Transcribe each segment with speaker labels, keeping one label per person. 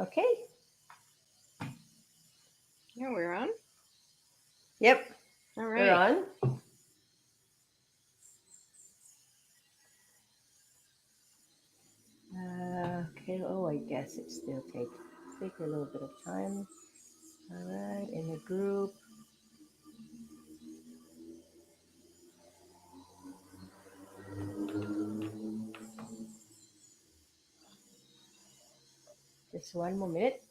Speaker 1: Okay.
Speaker 2: Yeah, we're on.
Speaker 1: Yep.
Speaker 2: All
Speaker 1: We're
Speaker 2: right.
Speaker 1: on. Okay. Oh, I guess it still take a little bit of time. All right. In a group. Just one more minute.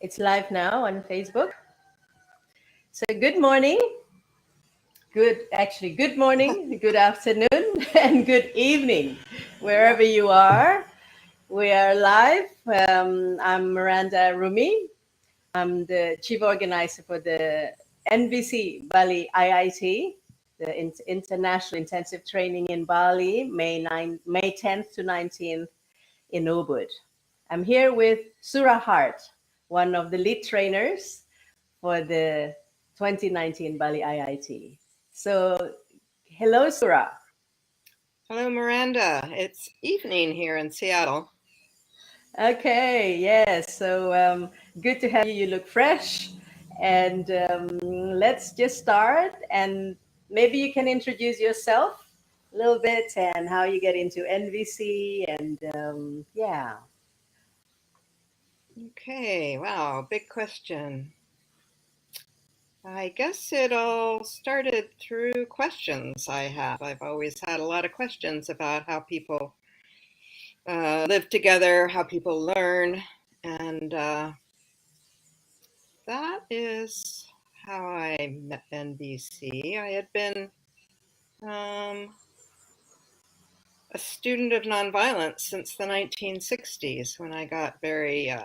Speaker 1: It's live now on Facebook. So good morning. Good morning, good afternoon, and good evening, wherever you are. We are live. I'm Miranda Rumi. I'm the chief organizer for the NVC Bali IIT, the International Intensive Training in Bali, May 10th to 19th in Ubud. I'm here with Sura Hart, one of the lead trainers for the 2019 Bali IIT. So, hello, Sura.
Speaker 2: Hello, Miranda. It's evening here in Seattle.
Speaker 1: Okay, yes. So good to have you. You look fresh. And let's just start. And maybe you can introduce yourself a little bit and how you get into NVC. And yeah.
Speaker 2: Okay, wow, big question. I guess it all started through questions I have. I've always had a lot of questions about how people live together, how people learn, and that is how I met NVC. I had been a student of nonviolence since the 1960s when I got very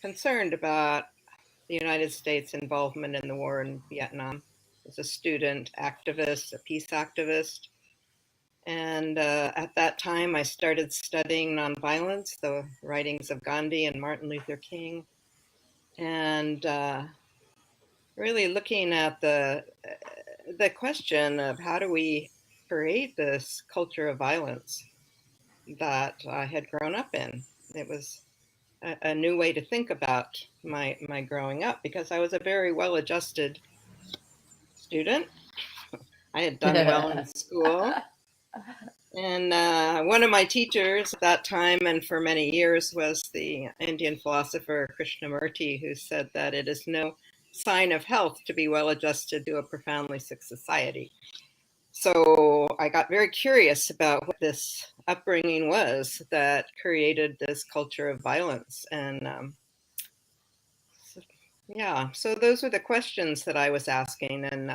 Speaker 2: concerned about the United States' involvement in the war in Vietnam. As a student activist, a peace activist. And at that time, I started studying nonviolence, the writings of Gandhi and Martin Luther King, and really looking at the question of how do we create this culture of violence that I had grown up in. It was a new way to think about my growing up because I was a very well-adjusted student. I had done well in school. And one of my teachers at that time and for many years was the Indian philosopher Krishnamurti, who said that it is no sign of health to be well adjusted to a profoundly sick society. So I got very curious about what this upbringing was that created this culture of violence. And so those were the questions that I was asking. And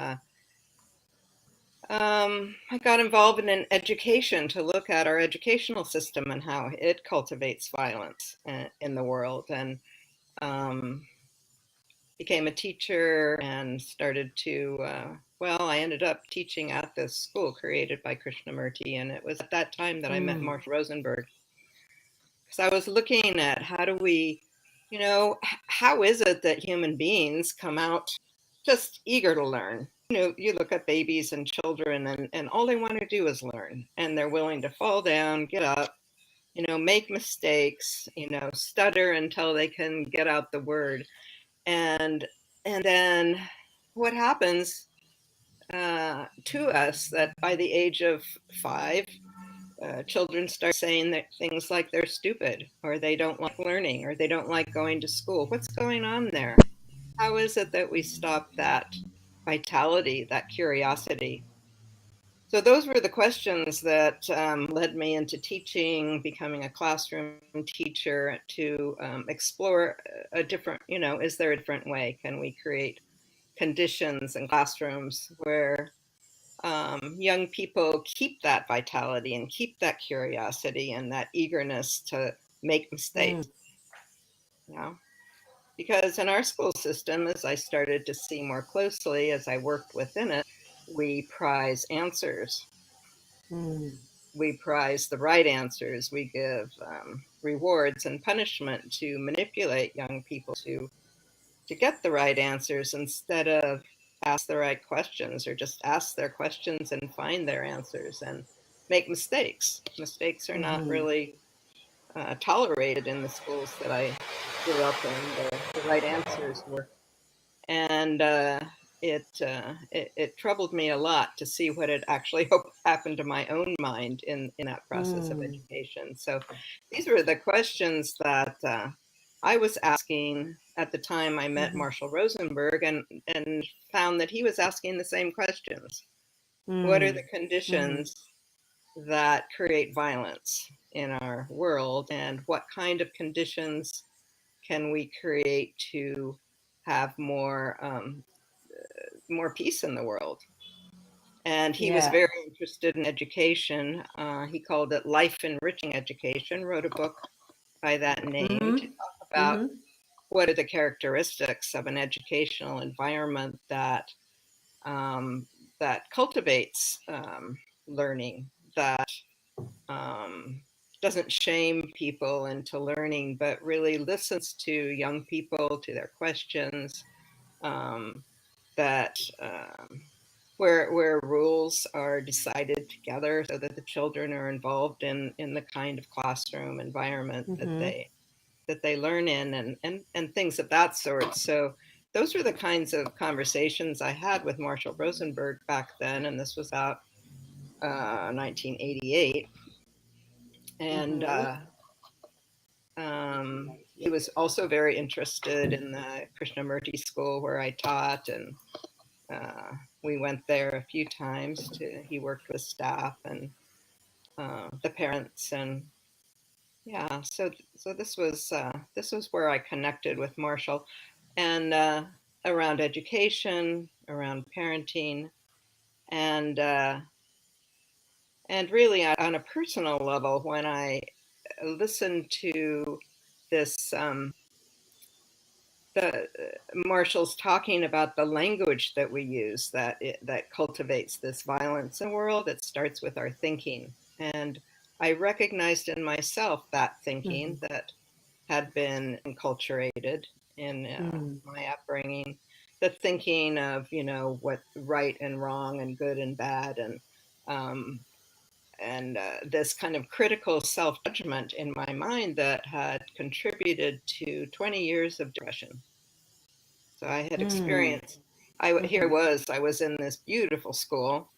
Speaker 2: I got involved in an education to look at our educational system and how it cultivates violence in the world, and became a teacher and started to, I ended up teaching at this school created by Krishnamurti. And it was at that time that I met Marshall Rosenberg. Because I was looking at how do we, how is it that human beings come out just eager to learn? You look at babies and children and all they want to do is learn, and they're willing to fall down, get up, make mistakes, stutter until they can get out the word. And then what happens to us that by the age of 5, children start saying that things like they're stupid, or they don't like learning, or they don't like going to school. What's going on there? How is it that we stop that vitality, that curiosity? So those were the questions that led me into teaching, becoming a classroom teacher, to explore a different, is there a different way? Can we create conditions and classrooms where young people keep that vitality and keep that curiosity and that eagerness to make mistakes? Because in our school system, as I started to see more closely as I worked within it, we prize answers. We prize the right answers. We give rewards and punishment to manipulate young people to get the right answers instead of ask the right questions, or just ask their questions and find their answers and make mistakes. Mistakes are not
Speaker 1: Mm-hmm.
Speaker 2: really tolerated in the schools that I grew up in. The right answers were, and it troubled me a lot to see what had actually happened to my own mind in that process of
Speaker 1: Mm.
Speaker 2: education. So these were the questions that I was asking at the time I met
Speaker 1: Mm-hmm.
Speaker 2: Marshall Rosenberg, and found that he was asking the same questions. What are
Speaker 1: Mm.
Speaker 2: the
Speaker 1: Mm-hmm.
Speaker 2: conditions that create violence in our world, and what kind of conditions can we create to have more peace in the world? And he was
Speaker 1: Yeah.
Speaker 2: very interested in education. He called it life enriching education, wrote a book by that name to
Speaker 1: Mm-hmm.
Speaker 2: talk about
Speaker 1: Mm-hmm.
Speaker 2: what are the characteristics of an educational environment um, that cultivates learning, that um, doesn't shame people into learning, but really listens to young people, to their questions, um, that where rules are decided together so that the children are involved in the kind of classroom environment
Speaker 1: Mm-hmm.
Speaker 2: that they learn in, and things of that sort. So those were the kinds of conversations I had with Marshall Rosenberg back then, and this was out 1988. And
Speaker 1: Mm-hmm.
Speaker 2: he was also very interested in the Krishnamurti school where I taught, and we went there a few times. He worked with staff and the parents, and yeah. So this was where I connected with Marshall, and around education, around parenting, and uh, and really on a personal level, when I listened to this. The Marshall's talking about the language that we use that cultivates this violence in the world. It starts with our thinking, and I recognized in myself that thinking
Speaker 1: Mm-hmm.
Speaker 2: that had been enculturated in
Speaker 1: Mm.
Speaker 2: my upbringing. The thinking of what right and wrong and good and bad, um, and this kind of critical self judgment in my mind that had contributed to 20 years of depression. So I had
Speaker 1: Mm.
Speaker 2: experienced,
Speaker 1: Mm-hmm.
Speaker 2: I was in this beautiful school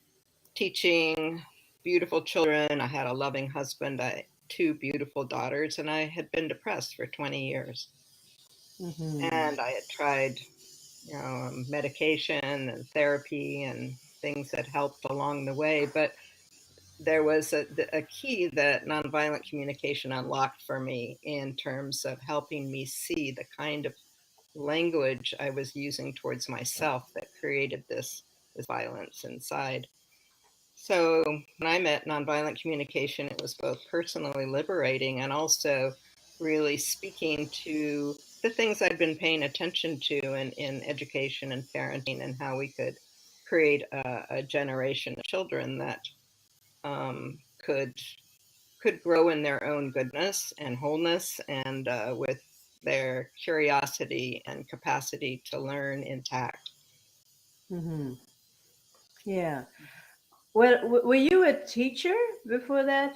Speaker 2: teaching beautiful children. I had a loving husband, two beautiful daughters, and I had been depressed for 20 years.
Speaker 1: Mm-hmm.
Speaker 2: And I had tried, medication and therapy and things that helped along the way. But there was a key that nonviolent communication unlocked for me in terms of helping me see the kind of language I was using towards myself that created this violence inside. So when I met nonviolent communication, it was both personally liberating and also really speaking to the things I'd been paying attention to in education and parenting, and how we could create a generation of children that could grow in their own goodness and wholeness, and with their curiosity and capacity to learn intact.
Speaker 1: Mm-hmm. Yeah. Well, were you a teacher before that?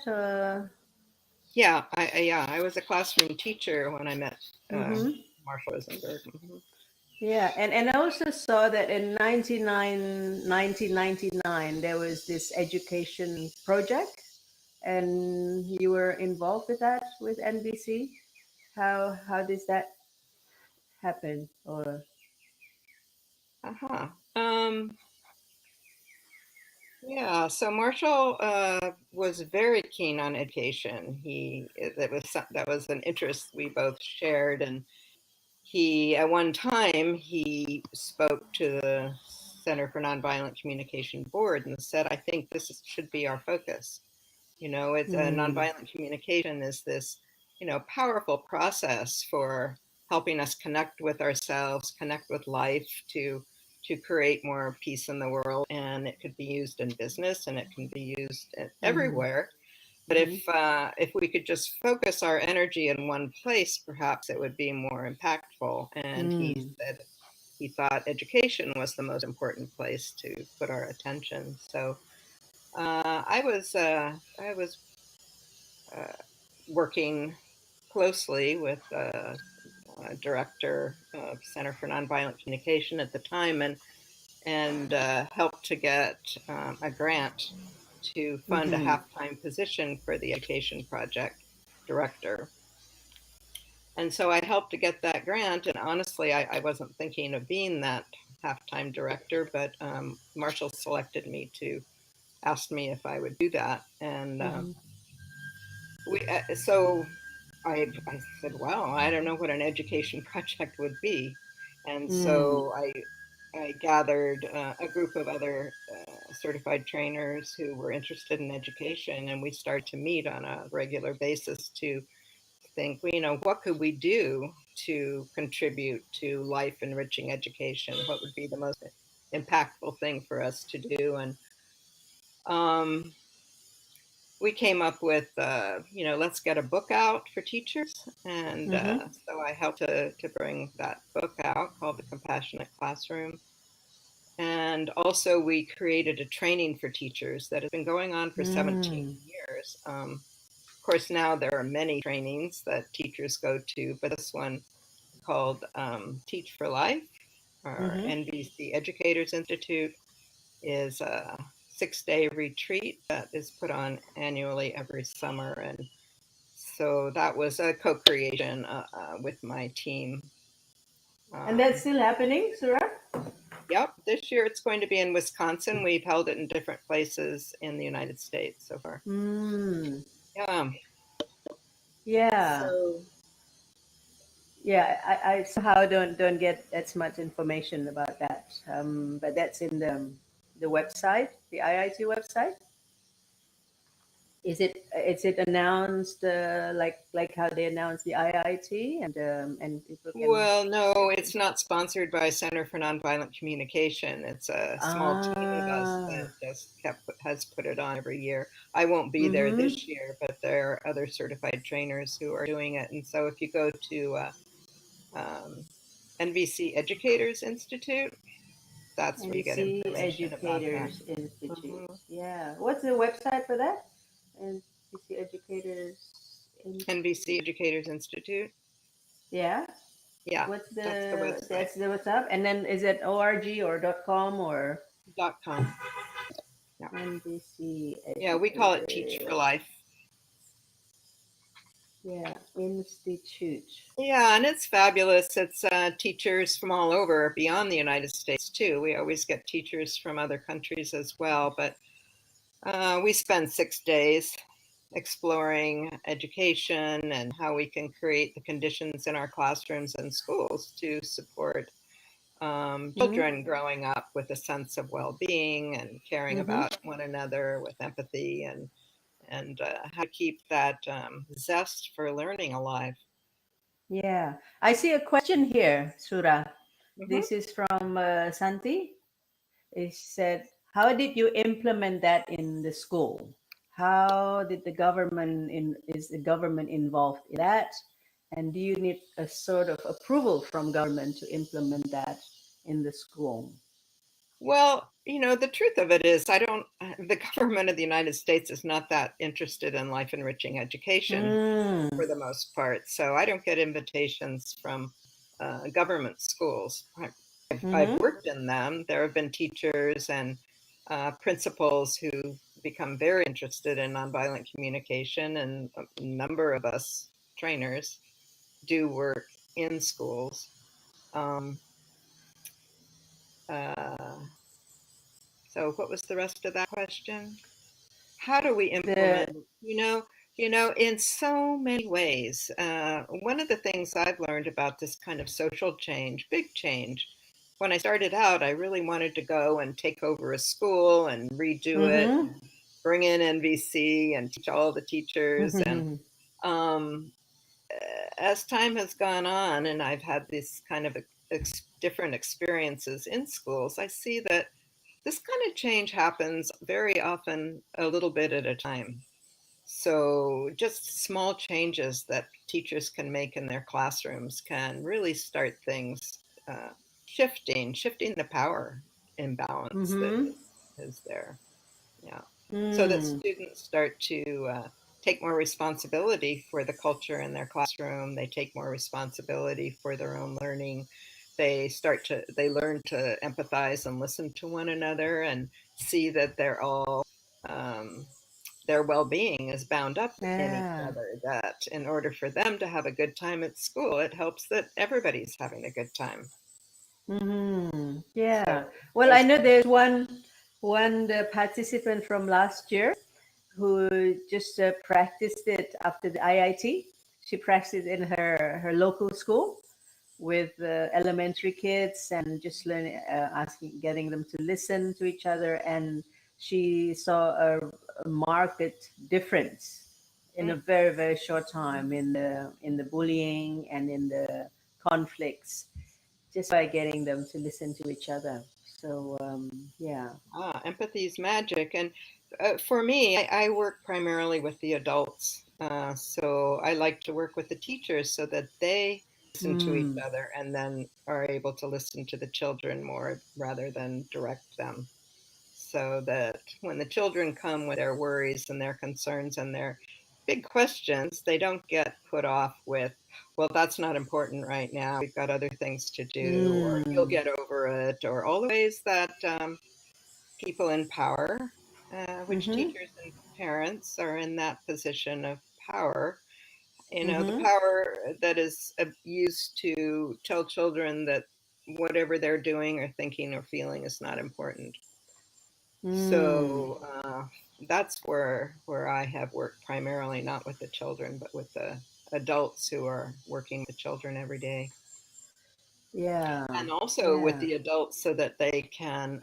Speaker 2: Yeah, I was a classroom teacher when I met uh,
Speaker 1: Mm-hmm.
Speaker 2: Marshall Rosenberg. Mhm.
Speaker 1: Yeah, and I also saw that in 1999 there was this education project, and you were involved with that with NVC. How does that happen? Or
Speaker 2: Uh-huh. Um, yeah, so Marshall was very keen on education. That was an interest we both shared, and he at one time he spoke to the Center for Nonviolent Communication board and said, "I think should be our focus. It's
Speaker 1: mm,
Speaker 2: nonviolent communication is this, powerful process for helping us connect with ourselves, connect with life, to create more peace in the world. And it could be used in business, and it can be used
Speaker 1: mm-hmm,
Speaker 2: everywhere. But if we could just focus our energy in one place, perhaps it would be more impactful. And he said he thought education was the most important place to put our attention. So I was working closely with director of Center for Nonviolent Communication at the time, and helped to get a grant to fund a half-time position for the education project director. And so I helped to get that grant, and honestly, I wasn't thinking of being that half-time director, but Marshall selected me to ask me if I would do that. And so I said, well, I don't know what an education project would be. And so I gathered a group of other certified trainers who were interested in education, and we started to meet on a regular basis to think, you know, what could we do to contribute to life enriching education? What would be the most impactful thing for us to do? And we came up with, you know, let's get a book out for teachers. And so I helped to bring that book out called The Compassionate Classroom. And also we created a training for teachers that has been going on for 17 years. Of course, now there are many trainings that teachers go to, but this one called Teach for Life, or NVC Educators Institute, is a 6-day retreat that is put on annually every summer. And so that was a co-creation with my team.
Speaker 1: And that's still happening, Sura?
Speaker 2: Yep, this year it's going to be in Wisconsin. We've held it in different places in the United States so far. Yeah.
Speaker 1: Yeah.
Speaker 2: So,
Speaker 1: yeah, I somehow don't get as much information about that, but that's in the website, the IIT website. Is it announced like how they announced the IIT and people can?
Speaker 2: well, no, it's not sponsored by Center for Nonviolent Communication. It's a small team of us that just has put it on every year. I won't be there this year, but there are other certified trainers who are doing it. And so if you go to NVC Educators Institute, that's where you get
Speaker 1: NVC
Speaker 2: information about that.
Speaker 1: Educators Institute. Yeah. What's the website for that? NVC Educators.
Speaker 2: NVC Educators Institute.
Speaker 1: Yeah.
Speaker 2: Yeah.
Speaker 1: What's
Speaker 2: that's the
Speaker 1: what's up? And then is it .org or .com or
Speaker 2: .com? Yeah.
Speaker 1: NVC Educators.
Speaker 2: Yeah, we call it Teach for Life.
Speaker 1: Yeah, Institute.
Speaker 2: Yeah, and it's fabulous. It's teachers from all over, beyond the United States too. We always get teachers from other countries as well, but we spend 6 days exploring education and how we can create the conditions in our classrooms and schools to support children growing up with a sense of well-being and caring about one another with empathy, and how to keep that zest for learning alive.
Speaker 1: Yeah, I see a question here, Sura. This is from Santi. It said, "How did you implement that in the school? How did is the government involved in that? And do you need a sort of approval from government to implement that in the school?"
Speaker 2: Well, you know, the truth of it is, the government of the United States is not that interested in life enriching education for the most part. So I don't get invitations from government schools. I've worked in them. There have been teachers and principals who become very interested in nonviolent communication, and a number of us trainers do work in schools. So what was the rest of that question? How do we implement? In so many ways. One of the things I've learned about this kind of social change, big change, when I started out, I really wanted to go and take over a school and redo it, and bring in NVC and teach all the teachers. And as time has gone on, and I've had these kind of different experiences in schools, I see that this kind of change happens very often a little bit at a time. So just small changes that teachers can make in their classrooms can really start things shifting the power imbalance that
Speaker 1: Mm-hmm.
Speaker 2: is there. Yeah. So that
Speaker 1: Mm.
Speaker 2: students start to take more responsibility for the culture in their classroom. They take more responsibility for their own learning. They learn to empathize and listen to one another and see that um, their well-being is bound up in each
Speaker 1: Yeah.
Speaker 2: other, that in order for them to have a good time at school, it helps that everybody's having a good time.
Speaker 1: Mm-hmm.
Speaker 2: So
Speaker 1: Yeah. Well, I
Speaker 2: those
Speaker 1: know there's one the participant from last year who just practiced it after the IIT. She practiced in her local school with elementary kids and just learning, getting them to listen to each other, and she saw a marked difference in a very very short time in the bullying and in the conflicts just by getting them to listen to each other. So yeah.
Speaker 2: empathy is magic. And for me, I work primarily with the adults. So I like to work with the teachers so that they listen to each
Speaker 1: Mm.
Speaker 2: other and then are able to listen to the children more rather than direct them. So that when the children come with their worries and their concerns and their big questions, they don't get put off with, well, that's not important right now. We've got other things to do, or you'll
Speaker 1: Mm.
Speaker 2: get over it, or all the ways that people in power, which
Speaker 1: Mm-hmm.
Speaker 2: teachers and parents are in that position of power. You know, the
Speaker 1: Mm-hmm.
Speaker 2: power that is used to tell children that whatever they're doing or thinking or feeling is not important.
Speaker 1: Mm.
Speaker 2: So that's where I have worked primarily, not with the children, but with the adults who are working with children every day,
Speaker 1: Yeah.
Speaker 2: and also with
Speaker 1: Yeah.
Speaker 2: the adults so that they can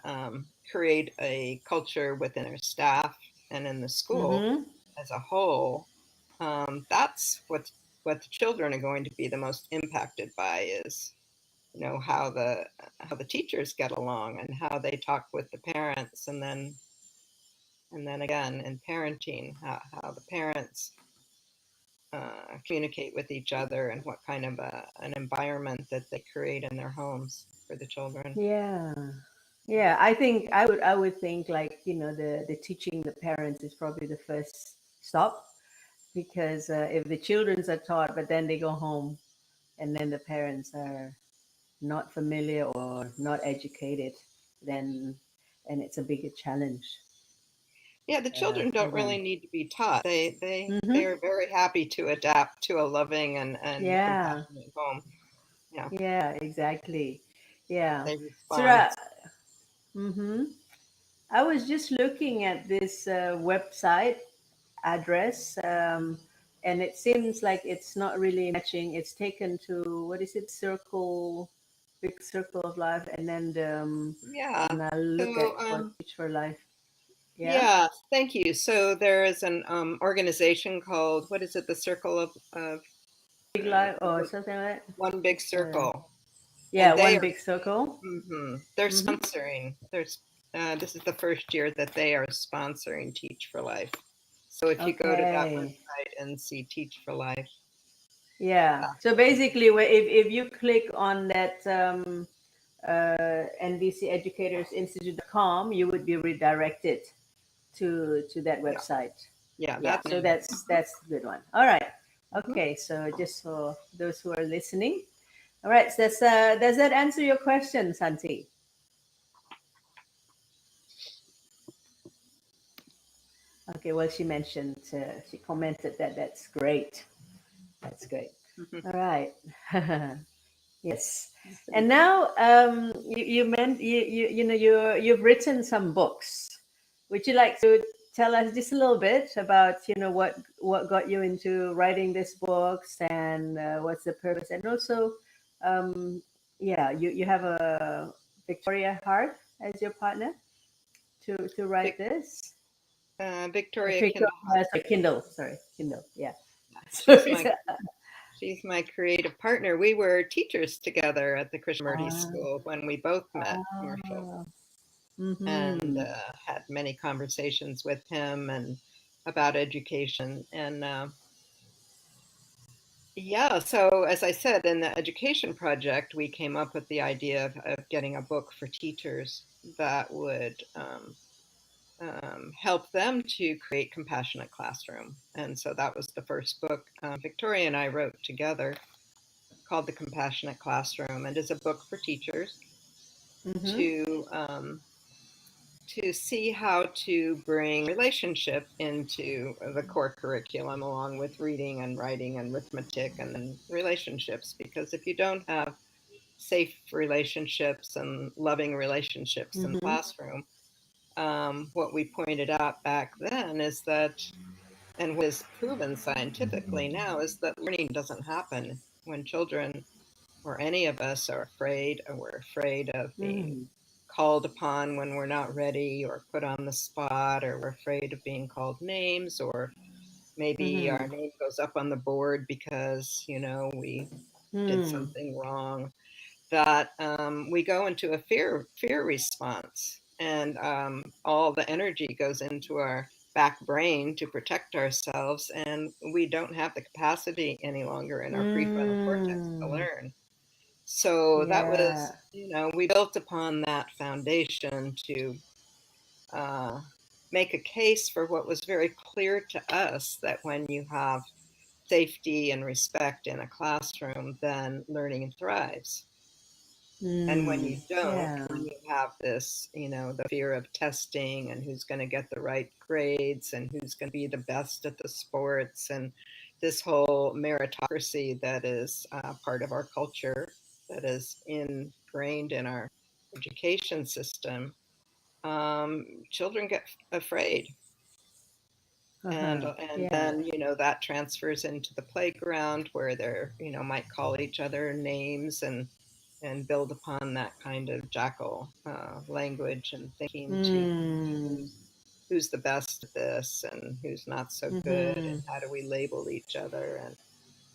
Speaker 2: create a culture within their staff and in the school
Speaker 1: Mm-hmm.
Speaker 2: as a whole. That's what the children are going to be the most impacted by, is how the teachers get along and how they talk with the parents, and then again in parenting, how the parents communicate with each other and what kind of an environment that they create in their homes for the children.
Speaker 1: Yeah. Yeah. I would think like, the teaching the parents is probably the first stop because if the children's are taught, but then they go home and then the parents are not familiar or not educated, then and it's a bigger challenge
Speaker 2: Yeah, the children
Speaker 1: for
Speaker 2: don't really
Speaker 1: them.
Speaker 2: need to be taught. They
Speaker 1: Mm-hmm.
Speaker 2: are very happy to adapt to a loving and
Speaker 1: Yeah.
Speaker 2: compassionate home. Yeah,
Speaker 1: Yeah. Exactly. Yeah.
Speaker 2: they respond.
Speaker 1: Sura. Mm-hmm. I was just looking at this website address, and it seems like it's not really matching. It's taken to what is it? Circle, big circle of life, and then
Speaker 2: Yeah.
Speaker 1: and I look at
Speaker 2: So
Speaker 1: what Teach for Life. Yeah,
Speaker 2: yeah, thank you. So there is an organization called, what is it? The Circle of
Speaker 1: big life or
Speaker 2: One
Speaker 1: something like that.
Speaker 2: One Big
Speaker 1: It's
Speaker 2: Circle,
Speaker 1: yeah,
Speaker 2: and they
Speaker 1: one
Speaker 2: are
Speaker 1: big circle.
Speaker 2: they're
Speaker 1: Mm-hmm.
Speaker 2: sponsoring. This is the first year that they are sponsoring Teach for Life. So if you go to that
Speaker 1: Okay.
Speaker 2: website and see Teach for Life,
Speaker 1: Yeah. So basically, if you click on that NVCeducatorsinstitute.com, you would be redirected to that
Speaker 2: yeah,
Speaker 1: website.
Speaker 2: yeah,
Speaker 1: Yeah,
Speaker 2: that's
Speaker 1: so
Speaker 2: it.
Speaker 1: that's a good one. All right.
Speaker 2: Mhm.
Speaker 1: Okay, so just for those who are listening. All right, so does that answer your question, Santi? Okay, well, she commented that that's great. That's great. All right. Yes. And now you've written some books. Would you like to tell us just a little bit about what got you into writing these books and what's the purpose, and also yeah, you have a Victoria Hart as your partner to write
Speaker 2: Vic,
Speaker 1: this.
Speaker 2: Victoria
Speaker 1: Victoria,
Speaker 2: Kindle Hart.
Speaker 1: sorry, Kindle. Sorry, Kindle. Yeah.
Speaker 2: She's
Speaker 1: Sorry.
Speaker 2: she's my creative partner. We were teachers together at the Krishnamurti
Speaker 1: Ah,
Speaker 2: School when we both met Marshall,
Speaker 1: ah,
Speaker 2: and
Speaker 1: mm-hmm.
Speaker 2: had many conversations with him, and about education. And yeah, so as I said, in the education project, we came up with the idea of getting a book for teachers that would help them to create compassionate classroom. And so that was the first book Victoria and I wrote together, called The Compassionate Classroom, and is a book for teachers
Speaker 1: Mm-hmm.
Speaker 2: to see how to bring relationship into the core curriculum, along with reading and writing and arithmetic and then relationships. Because if you don't have safe relationships and loving relationships in the
Speaker 1: Mm-hmm.
Speaker 2: classroom, what we pointed out back then is that, and what is proven scientifically now, is that learning doesn't happen when children or any of us are afraid, or we're afraid of being
Speaker 1: Mm-hmm.
Speaker 2: called upon when we're not ready, or put on the spot, or we're afraid of being called names, or maybe
Speaker 1: Mm-hmm.
Speaker 2: our name goes up on the board because, we did something wrong. That we go into a fear response, and all the energy goes into our back brain to protect ourselves, and we don't have the capacity any longer in our prefrontal cortex to
Speaker 1: Mm.
Speaker 2: learn. So that
Speaker 1: Yeah.
Speaker 2: was, we built upon that foundation to uh, make a case for what was very clear to us, that when you have safety and respect in a classroom, then learning thrives. And when
Speaker 1: Mm.
Speaker 2: you don't,
Speaker 1: Yeah.
Speaker 2: when you have this, the fear of testing and who's going to get the right grades and who's going to be the best at the sports, and this whole meritocracy that is part of our culture, that is ingrained in our education system, children get afraid. And
Speaker 1: Uh-huh.
Speaker 2: and
Speaker 1: Yeah.
Speaker 2: then that transfers into the playground, where they're might call each other names, and build upon that kind of jackal language and thinking to
Speaker 1: Mm.
Speaker 2: who's the best at this and who's not so good, and
Speaker 1: Mm-hmm.
Speaker 2: how do we label each other, and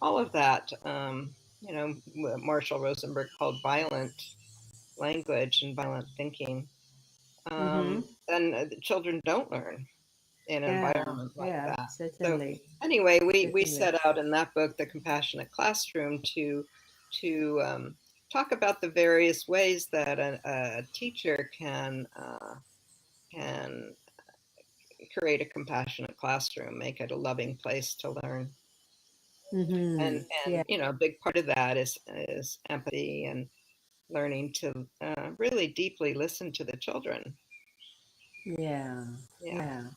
Speaker 2: all of that. What Marshall Rosenberg called violent language and violent thinking.
Speaker 1: Mm-hmm.
Speaker 2: Then the children don't learn in an
Speaker 1: Yeah.
Speaker 2: environment like
Speaker 1: Yeah.
Speaker 2: that. So
Speaker 1: Certainly.
Speaker 2: anyway, we
Speaker 1: Certainly.
Speaker 2: set out in that book, The Compassionate Classroom, to talk about the various ways that a teacher can create a compassionate classroom, make it a loving place to learn.
Speaker 1: Mm-hmm.
Speaker 2: And
Speaker 1: Yeah.
Speaker 2: a big part of that is empathy, and learning to really deeply listen to the children.
Speaker 1: Yeah.
Speaker 2: Yeah.
Speaker 1: Yeah.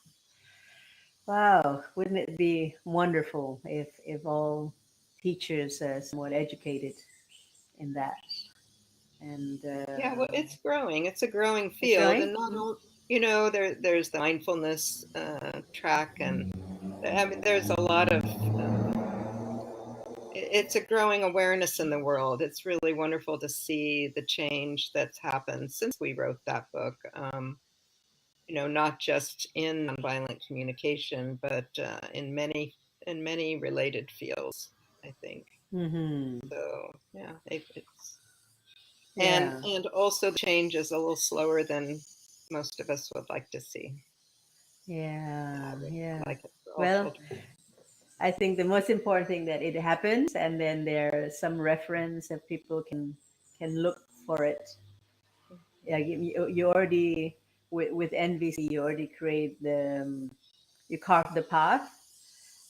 Speaker 1: Wow. Wouldn't it be wonderful if all teachers are somewhat educated in that? And
Speaker 2: Yeah, well, it's growing. It's a growing
Speaker 1: it's
Speaker 2: field,
Speaker 1: growing.
Speaker 2: and not all, there's the mindfulness track, and I mean, there's a lot of. It's a growing awareness in the world. It's really wonderful to see the change that's happened since we wrote that book. Not just in nonviolent communication, but in many related fields, I think.
Speaker 1: Mm-hmm.
Speaker 2: So yeah, it's
Speaker 1: Yeah.
Speaker 2: and also the change is a little slower than most of us would like to see.
Speaker 1: Yeah.
Speaker 2: I would
Speaker 1: Yeah.
Speaker 2: like it for all
Speaker 1: Well,
Speaker 2: children.
Speaker 1: I think the most important thing that it happens, and then there's some reference that people can look for it. Yeah, you already with NVC you already create the you carve the path,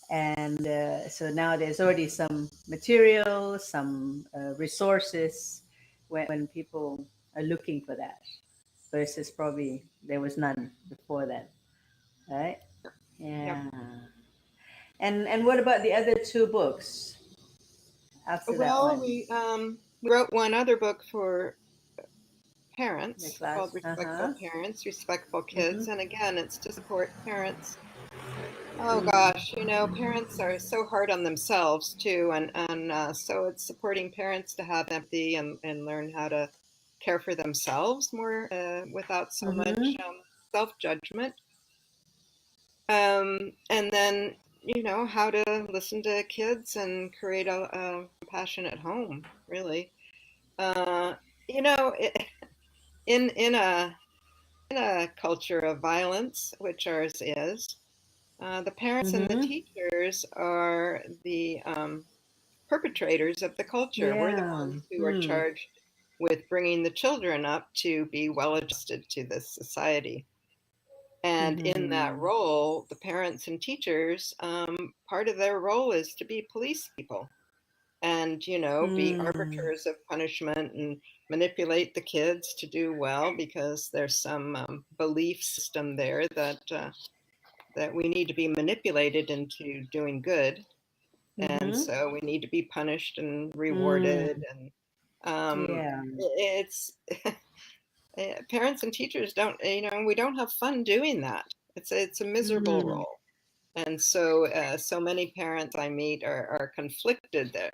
Speaker 1: and so now there's already some material, some resources when people are looking for that. Versus probably there was none before that, right?
Speaker 2: Yep.
Speaker 1: Yeah. And what about the other two books after that
Speaker 2: Well,
Speaker 1: one?
Speaker 2: we wrote one other book for
Speaker 1: The
Speaker 2: parents called
Speaker 1: class. Uh-huh.
Speaker 2: Respectful Parents, Respectful
Speaker 1: Mm-hmm.
Speaker 2: Kids. And again, it's to support parents. Oh
Speaker 1: Mm.
Speaker 2: gosh, parents are so hard on themselves too. And so it's supporting parents to have empathy, and learn how to care for themselves more, without so much
Speaker 1: Mm-hmm.
Speaker 2: self-judgment. And then, how to listen to kids and create a compassionate home, really. Uh, you know, it, in a culture of violence, which ours is, The parents and the
Speaker 1: Mm-hmm.
Speaker 2: teachers are the perpetrators of the culture. We're the
Speaker 1: Yeah.
Speaker 2: ones who are
Speaker 1: Mm.
Speaker 2: charged with bringing the children up to be well adjusted to this society. And in that
Speaker 1: Mm-hmm.
Speaker 2: role, the parents and teachers, part of their role is to be police people and, be
Speaker 1: Mm.
Speaker 2: arbiters of punishment and manipulate the kids to do well because there's some belief system there that we need to be manipulated into doing good. And
Speaker 1: Mm-hmm.
Speaker 2: so we need to be punished and
Speaker 1: Mm.
Speaker 2: rewarded. And
Speaker 1: Yeah.
Speaker 2: it's parents and teachers don't, we don't have fun doing that. It's a miserable
Speaker 1: Mm.
Speaker 2: role. And so many parents I meet are conflicted there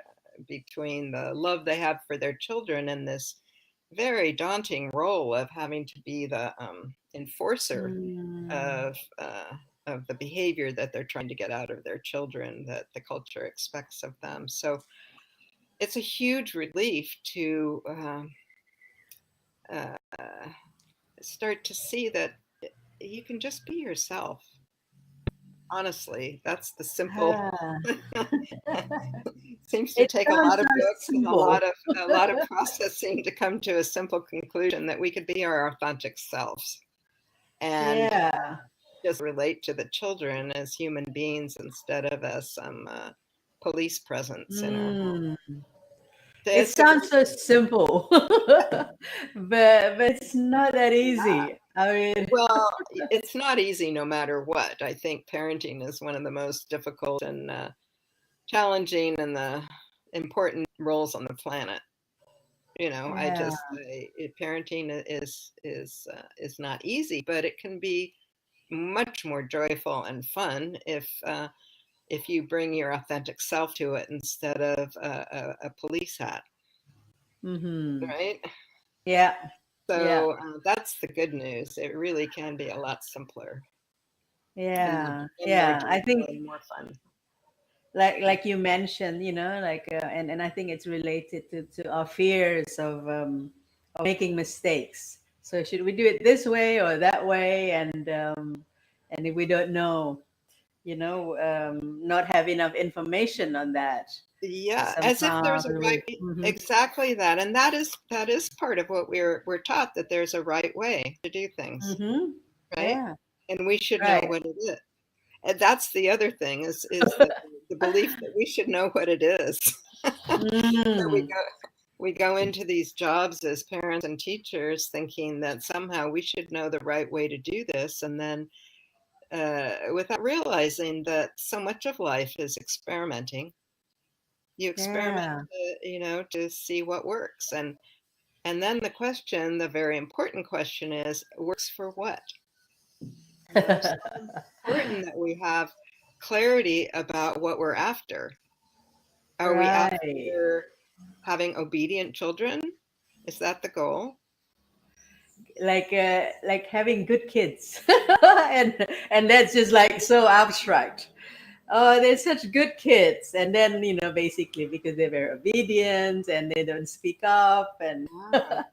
Speaker 2: between the love they have for their children and this very daunting role of having to be the enforcer
Speaker 1: Mm.
Speaker 2: of the behavior that they're trying to get out of their children that the culture expects of them. So it's a huge relief to uh, start to see that you can just be yourself. Honestly, that's the simple.
Speaker 1: Ah.
Speaker 2: Seems to
Speaker 1: It
Speaker 2: take a
Speaker 1: sounds
Speaker 2: lot of
Speaker 1: so
Speaker 2: books and a
Speaker 1: simple.
Speaker 2: lot of a lot of processing to come to a simple conclusion that we could be our authentic selves and
Speaker 1: Yeah.
Speaker 2: just relate to the children as human beings instead of as some police presence in our home.
Speaker 1: Mm. It
Speaker 2: It's a
Speaker 1: sounds
Speaker 2: great
Speaker 1: so
Speaker 2: thing.
Speaker 1: simple, but it's not that
Speaker 2: Yeah.
Speaker 1: easy. I mean,
Speaker 2: Well, it's not easy no matter what. I think parenting is one of the most difficult and challenging and the important roles on the planet.
Speaker 1: yeah.
Speaker 2: Parenting is not easy, but it can be much more joyful and fun if you bring your authentic self to it instead of a police hat,
Speaker 1: Mm-hmm.
Speaker 2: right?
Speaker 1: Yeah. Yeah.
Speaker 2: So that's the good news. It really can be a lot simpler
Speaker 1: Yeah.
Speaker 2: and more
Speaker 1: Yeah. I
Speaker 2: joyful
Speaker 1: think
Speaker 2: and more fun.
Speaker 1: like you mentioned, like and I think it's related to our fears of making mistakes. So should we do it this way or that way? And if we don't know, not have enough information on that,
Speaker 2: Yeah, as if
Speaker 1: somehow
Speaker 2: there's a right.
Speaker 1: we. Hmm.
Speaker 2: Exactly that, and that is part of what we're taught, that there's a right way to do things,
Speaker 1: Hmm.
Speaker 2: right?
Speaker 1: Yeah.
Speaker 2: And we should know
Speaker 1: Right.
Speaker 2: what it is. And that's the other thing is that the belief that we should know what it is. So
Speaker 1: Mm.
Speaker 2: we go into these jobs as parents and teachers thinking that somehow we should know the right way to do this, and then without realizing that so much of life is experimenting. You experiment,
Speaker 1: Yeah.
Speaker 2: to see what works, and then the very important question is, works for what? So important that we have clarity about what we're after. Are we
Speaker 1: Right.
Speaker 2: after having obedient children? Is that the goal?
Speaker 1: Like having good kids, and that's just like so abstract. Oh, they're such good kids, and then basically because they're very obedient and they don't speak up,
Speaker 2: Yeah,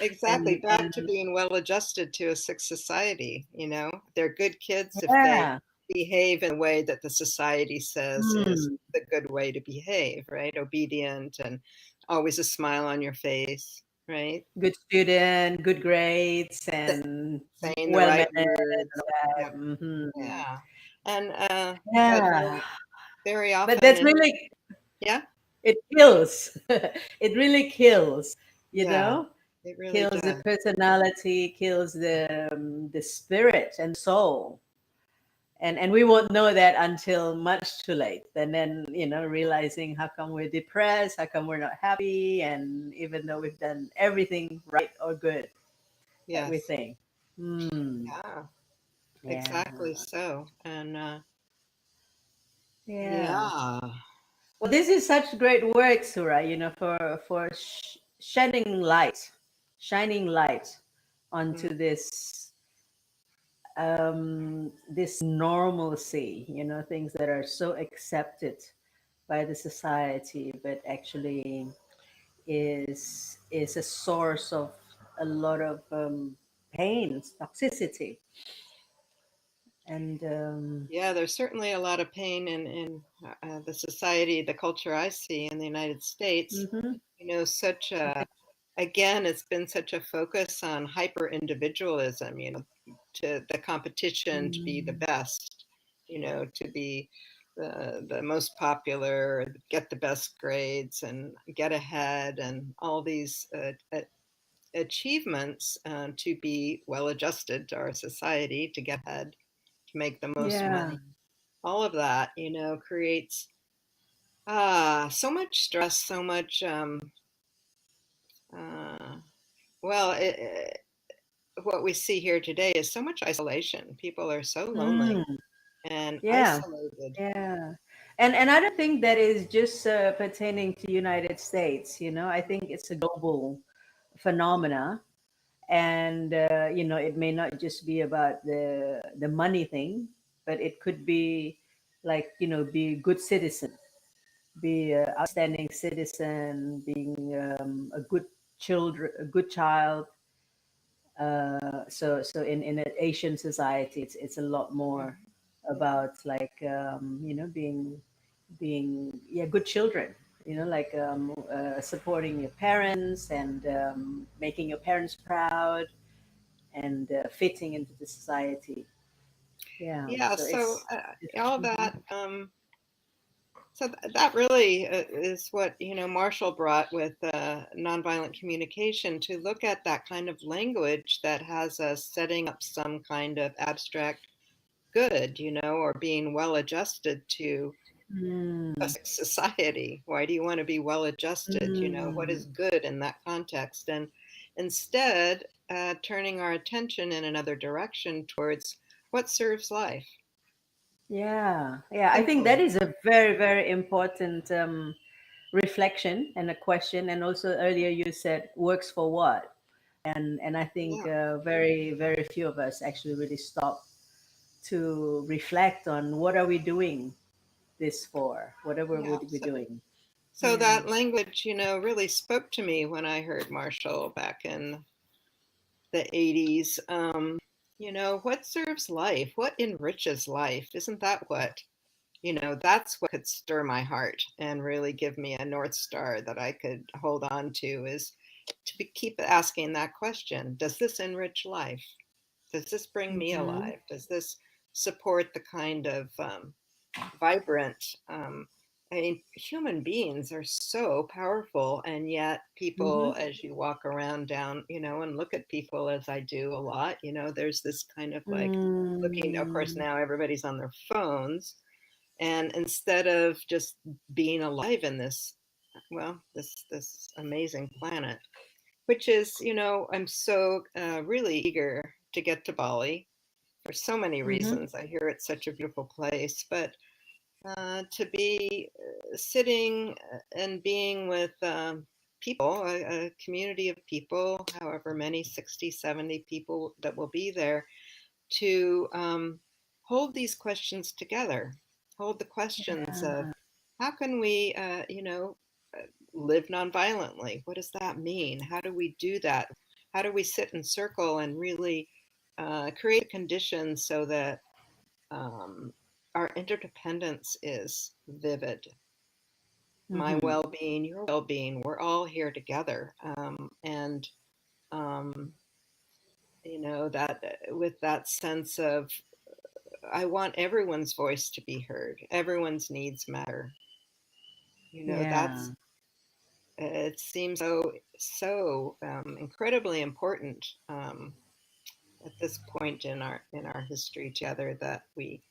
Speaker 2: exactly.
Speaker 1: and
Speaker 2: Back to being well adjusted to a sick society. They're good kids if they
Speaker 1: yeah.
Speaker 2: behave in a way that the society says is
Speaker 1: Hmm.
Speaker 2: the good way to behave, right? Obedient and always a smile on your face, right?
Speaker 1: Good student, good grades,
Speaker 2: Sa-
Speaker 1: and
Speaker 2: Saying the
Speaker 1: well
Speaker 2: right
Speaker 1: mannered.
Speaker 2: words. Yeah,
Speaker 1: Hmm.
Speaker 2: yeah. And but
Speaker 1: Yeah,
Speaker 2: very
Speaker 1: but
Speaker 2: often,
Speaker 1: that's
Speaker 2: and
Speaker 1: really,
Speaker 2: yeah,
Speaker 1: it kills. It really kills. You
Speaker 2: yeah,
Speaker 1: know,
Speaker 2: it really
Speaker 1: kills the
Speaker 2: does.
Speaker 1: personality, kills the spirit and soul. And we won't know that until much too late. And then realizing how come we're depressed, how come we're not happy, and even though we've done everything right or good that we
Speaker 2: Yes,
Speaker 1: think. Hmm.
Speaker 2: yeah,
Speaker 1: Yeah.
Speaker 2: exactly so. And
Speaker 1: Yeah.
Speaker 2: yeah.
Speaker 1: Well, this is such great work, Sura. For shining light
Speaker 2: Mm.
Speaker 1: onto this normalcy. Things that are so accepted by the society, but actually is a source of a lot of pain, toxicity. And
Speaker 2: Yeah, there's certainly a lot of pain in the society, the culture I see in the United States.
Speaker 1: mhm.
Speaker 2: You know, such a, again, it's been such a focus on hyper individualism, you know, to the competition to be the
Speaker 1: Mm.
Speaker 2: best, you know, to be the most popular, get the best grades and get ahead and all these achievements to be well adjusted to our society, to get ahead, to make the most
Speaker 1: Yeah.
Speaker 2: money. All of that, you know, creates so much stress, so much uh, well, what we see here today is so much isolation. People are so lonely
Speaker 1: Mm.
Speaker 2: and
Speaker 1: Yeah.
Speaker 2: isolated.
Speaker 1: Yeah. And I don't think that is just pertaining to United States. You know, I think it's a global phenomena, and it may not just be about the money thing, but it could be like, be a good citizen, be an outstanding citizen, being a good child. So in an Asian society, it's a lot more
Speaker 2: Yeah.
Speaker 1: about like, being, yeah, good children. Like, supporting your parents, and making your parents proud, and fitting into the society. Yeah.
Speaker 2: Yeah.
Speaker 1: So
Speaker 2: So
Speaker 1: it's
Speaker 2: all
Speaker 1: mhm.
Speaker 2: that. So that really is what, you know, Marshall brought with nonviolent communication, to look at that kind of language that has us setting up some kind of abstract good, you know, or being well adjusted to a
Speaker 1: Mm,
Speaker 2: society. Why do you want to be well adjusted? You know, what is
Speaker 1: mm.
Speaker 2: good in that context? And instead, turning our attention in another direction towards what serves life.
Speaker 1: Yeah, yeah. I think that
Speaker 2: Simple.
Speaker 1: is a very, very important reflection and a question. And also earlier you said works for what? And I think
Speaker 2: Yeah.
Speaker 1: very, very few of us actually really stop to reflect on what are we doing this for? Whatever
Speaker 2: Yeah.
Speaker 1: would we doing?
Speaker 2: So
Speaker 1: Yeah.
Speaker 2: that language, you know, really spoke to me when I heard Marshall back in the 80s. You know, what serves life? What enriches life? Isn't that what, you know, that's what could stir my heart and really give me a North Star that I could hold on to, is to keep asking that question. Does this enrich life? Does this bring me
Speaker 1: Mm-hmm.
Speaker 2: alive? Does this support the kind of vibrant. I mean, human beings are so powerful, and yet
Speaker 1: Mm-hmm.
Speaker 2: people, as you walk around down, you know, and look at people as I do a lot, you know, there's this kind of like looking. Of course,
Speaker 1: Mm,
Speaker 2: now everybody's on their phones, and instead of just being alive in this, well, this amazing planet, which is, you know, I'm so really eager to get to Bali for so many
Speaker 1: mm-hmm.
Speaker 2: reasons. I hear it's such a beautiful place, but to be sitting and being with people, a community of people, however many, 60, 70 people that will be there, to hold these questions together, hold the questions of
Speaker 1: Yeah.
Speaker 2: how can we, live nonviolently? What does that mean? How do we do that? How do we sit in circle and really create conditions so that um, our interdependence is vivid. My
Speaker 1: Mm-hmm.
Speaker 2: well-being, your well-being, we're all here together. And um, you know, that with that sense of, I want everyone's voice to be heard. Everyone's needs matter. You know,
Speaker 1: Yeah.
Speaker 2: that's, it seems so incredibly important at this point in our history together, that we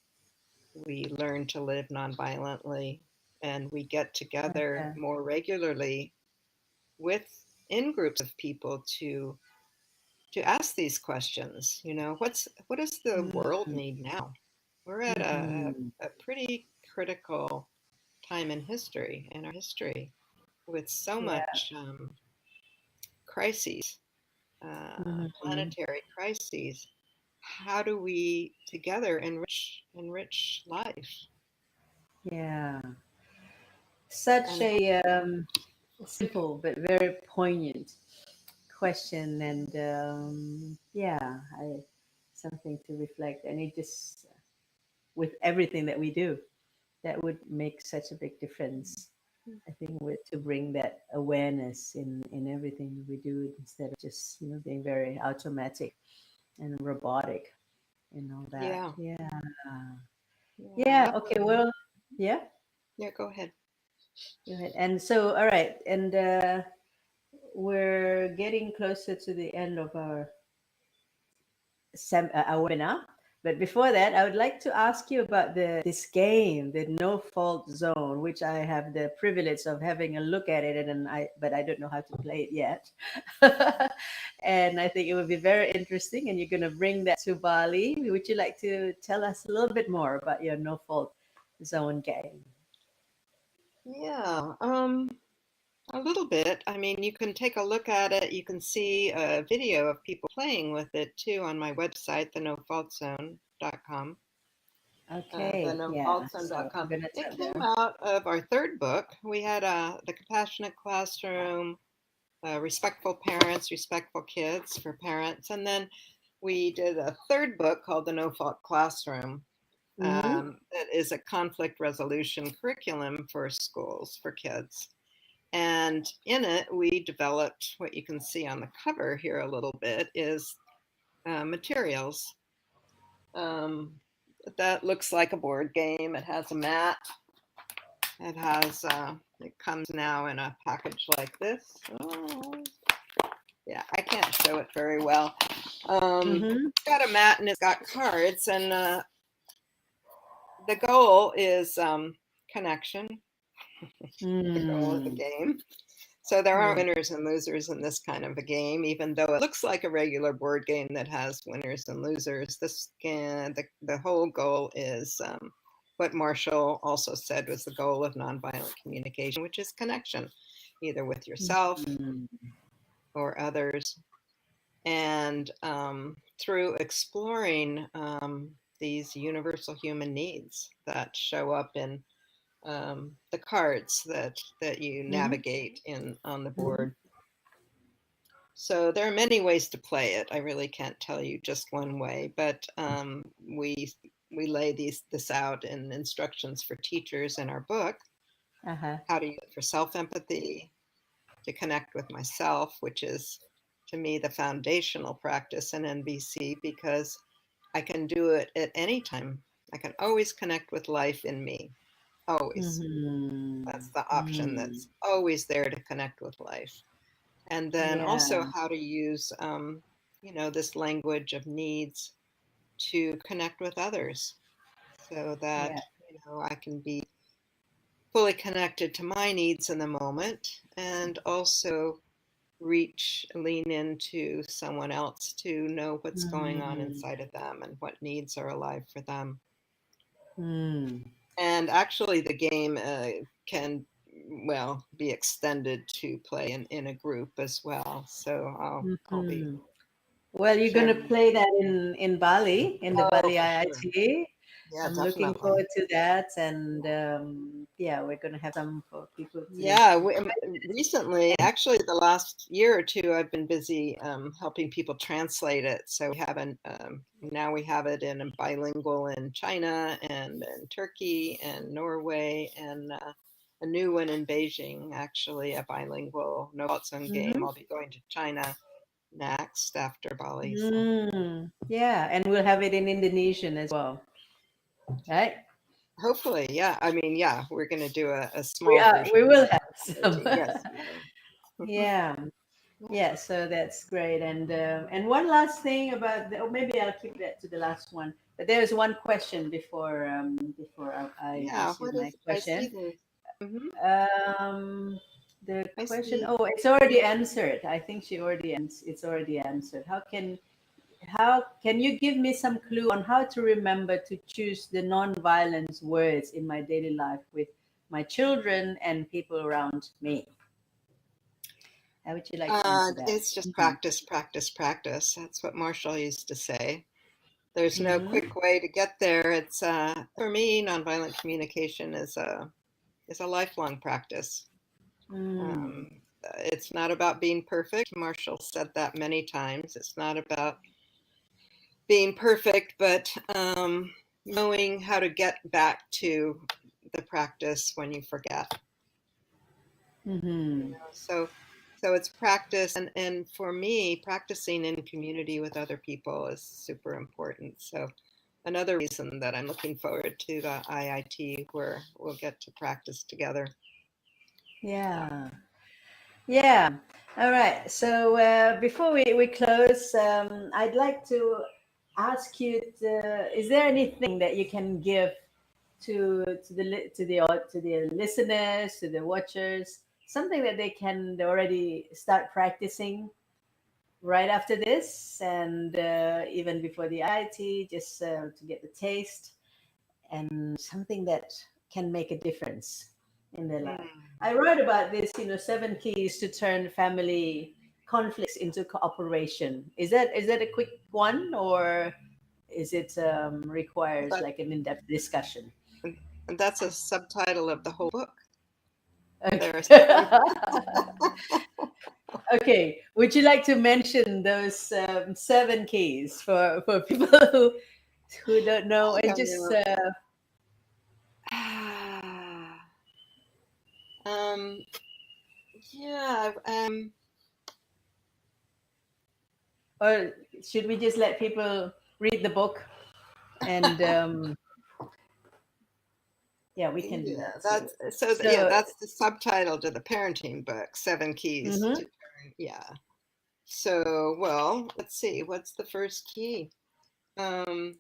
Speaker 2: learn to live nonviolently, and we get together
Speaker 1: Yeah.
Speaker 2: more regularly with in groups of people to ask these questions. You know, what does the world need now? We're at
Speaker 1: Mm-hmm.
Speaker 2: a pretty critical time in history, in our history, with so
Speaker 1: Yeah.
Speaker 2: much crises,
Speaker 1: Mm-hmm.
Speaker 2: planetary crises. How do we together enrich life?
Speaker 1: Yeah. Such
Speaker 2: And
Speaker 1: a simple but very poignant question, and yeah, something to reflect. And it just with everything that we do. That would make such a big difference. I think to bring that awareness in everything we do instead of just being very automatic and robotic and all that.
Speaker 2: Yeah.
Speaker 1: Yeah.
Speaker 2: Yeah.
Speaker 1: Okay. Well. Yeah.
Speaker 2: Yeah, go ahead.
Speaker 1: Go ahead. And so, all right, and we're getting closer to the end of our webinar. But before that, I would like to ask you about this game, the No Fault Zone, which I have the privilege of having a look at it, but I don't know how to play it yet. And I think it would be very interesting. And you're going to bring that to Bali. Would you like to tell us a little bit more about your No Fault Zone game?
Speaker 2: Yeah, a little bit. I mean, you can take a look at it. You can see a video of people playing with it too on my website, thenofaultzone.com.
Speaker 1: Okay, yeah. So I'm
Speaker 2: Thenofaultzone.com.
Speaker 1: gonna
Speaker 2: It
Speaker 1: tell
Speaker 2: came
Speaker 1: there.
Speaker 2: out of our third book. We had the Compassionate Classroom, Respectful Parents, Respectful Kids for parents, and then we did a third book called The No Fault Classroom.
Speaker 1: Mm-hmm.
Speaker 2: That is a conflict resolution curriculum for schools for kids. And in it, we developed what you can see on the cover here a little bit is materials. That looks like a board game. It has a mat. It comes now in a package like this. Oh, yeah, I can't show it very well.
Speaker 1: Mm-hmm.
Speaker 2: It's got a mat and it's got cards, and the goal is connection, the goal of the
Speaker 1: Mm.
Speaker 2: game. So there are
Speaker 1: Yeah.
Speaker 2: winners and losers in this kind of a game, even though it looks like a regular board game that has winners and losers. The whole goal is what Marshall also said was the goal of nonviolent communication, which is connection, either with yourself
Speaker 1: Mm.
Speaker 2: or others. And through exploring these universal human needs that show up in the cards that you
Speaker 1: Mm-hmm.
Speaker 2: navigate on the
Speaker 1: Mm-hmm.
Speaker 2: board. So there are many ways to play it. I really can't tell you just one way, but we lay this out in instructions for teachers in our book.
Speaker 1: Uh-huh.
Speaker 2: How to use it for self-empathy, to connect with myself, which is to me the foundational practice in NVC, because I can do it at any time. I can always connect with life in me. Always.
Speaker 1: Mm-hmm.
Speaker 2: That's the option
Speaker 1: Mm.
Speaker 2: that's always there, to connect with life. And then also
Speaker 1: Yeah.
Speaker 2: how to use, this language of needs to connect with others, so that,
Speaker 1: Yeah.
Speaker 2: I can be fully connected to my needs in the moment, and also lean into someone else to know what's going on
Speaker 1: Mm.
Speaker 2: inside of them and what needs are alive for them.
Speaker 1: Mm.
Speaker 2: And actually, the game can, be extended to play in a group as well. So I'll be
Speaker 1: Mm-hmm. Well, you're gonna
Speaker 2: sharing.
Speaker 1: play that in Bali, in the
Speaker 2: Oh,
Speaker 1: Bali
Speaker 2: for sure.
Speaker 1: IIT.
Speaker 2: Yeah,
Speaker 1: I'm looking
Speaker 2: definitely.
Speaker 1: forward to that, and yeah, we're gonna have some for people to.
Speaker 2: Yeah, recently, actually, the last year or two, I've been busy helping people translate it. So now we have it in a bilingual in China and in Turkey and Norway, and a new one in Beijing, actually, a bilingual no fault zone game.
Speaker 1: Mm-hmm.
Speaker 2: I'll be going to China next after Bali. So
Speaker 1: Mm. Yeah, and we'll have it in Indonesian as well, right?
Speaker 2: hopefully, yeah. I mean, yeah, we're going to do a
Speaker 1: We
Speaker 2: small
Speaker 1: are.
Speaker 2: version
Speaker 1: We will have
Speaker 2: of
Speaker 1: some.
Speaker 2: it. Yes, we will.
Speaker 1: Yeah. Yeah, so that's great. And one last thing about or maybe I'll keep that to the last one. But there's one question before I
Speaker 2: Yeah,
Speaker 1: ask you
Speaker 2: what
Speaker 1: my
Speaker 2: is, I see
Speaker 1: question.
Speaker 2: this. Mhm.
Speaker 1: The
Speaker 2: I
Speaker 1: question.
Speaker 2: see.
Speaker 1: Oh, it's already answered. I think it's already answered. How can you give me some clue on how to remember to choose the non-violence words in my daily life with my children and people around me? How would you like to answer that?
Speaker 2: It's just
Speaker 1: Mm-hmm.
Speaker 2: practice, practice, practice. That's what Marshall used to say. There's no
Speaker 1: Mm-hmm.
Speaker 2: quick way to get there. It's for me, nonviolent communication is a lifelong practice.
Speaker 1: Mm.
Speaker 2: It's not about being perfect. Marshall said that many times. It's not about being perfect, but knowing how to get back to the practice when you forget.
Speaker 1: Mm-hmm.
Speaker 2: So it's practice, and for me, practicing in community with other people is super important. So another reason that I'm looking forward to the IIT, where we'll get to practice together.
Speaker 1: Yeah. Yeah. All right. So before we close, I'd like to ask you: is there anything that you can give to the listeners, to the watchers, something that they can already start practicing right after this, and even before the IT, just to get the taste, and something that can make a difference in their life. I wrote about this, 7 keys to turn family conflicts into cooperation. Is that a quick one, or is it requires
Speaker 2: But
Speaker 1: like an in-depth discussion?
Speaker 2: and that's a subtitle of the whole book. There are
Speaker 1: Okay.
Speaker 2: 7.
Speaker 1: Okay. Would you like to mention those 7 keys for people who don't know,
Speaker 2: I
Speaker 1: and
Speaker 2: don't
Speaker 1: just
Speaker 2: know. Um, yeah.
Speaker 1: or should we just let people read the book, and yeah, we can do
Speaker 2: Yeah,
Speaker 1: that too.
Speaker 2: yeah,
Speaker 1: So,
Speaker 2: that's the subtitle to the parenting book, 7 keys
Speaker 1: mhm.
Speaker 2: to turn. Yeah. So, well, let's see. What's the first key? Um,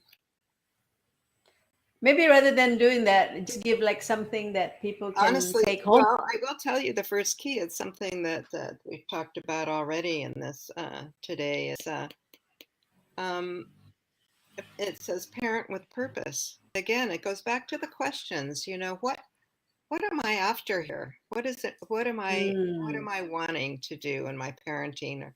Speaker 1: Maybe rather than doing that, just give like something that people can
Speaker 2: Honestly,
Speaker 1: take home.
Speaker 2: well, I will tell you the first key. It's something that we've talked about already in this today. Is um, it says parent with purpose. Again, it goes back to the questions. What am I after here? What is it? What
Speaker 1: Mm,
Speaker 2: am I wanting to do in my parenting?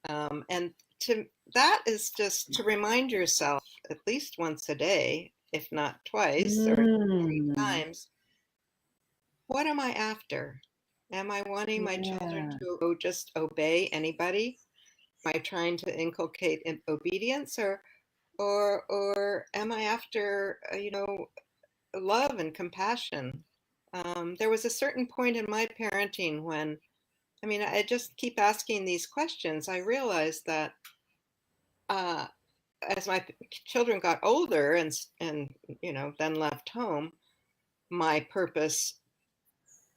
Speaker 2: And to that is just to remind yourself at least once a day, if not twice or 3
Speaker 1: mm,
Speaker 2: times, what am I after? Am I wanting my children
Speaker 1: yeah.
Speaker 2: to just obey anybody? Am I trying to inculcate obedience, or am I after love and compassion? There was a certain point in my parenting when, I mean, I just keep asking these questions. I realized that uh, as my children got older and then left home, my purpose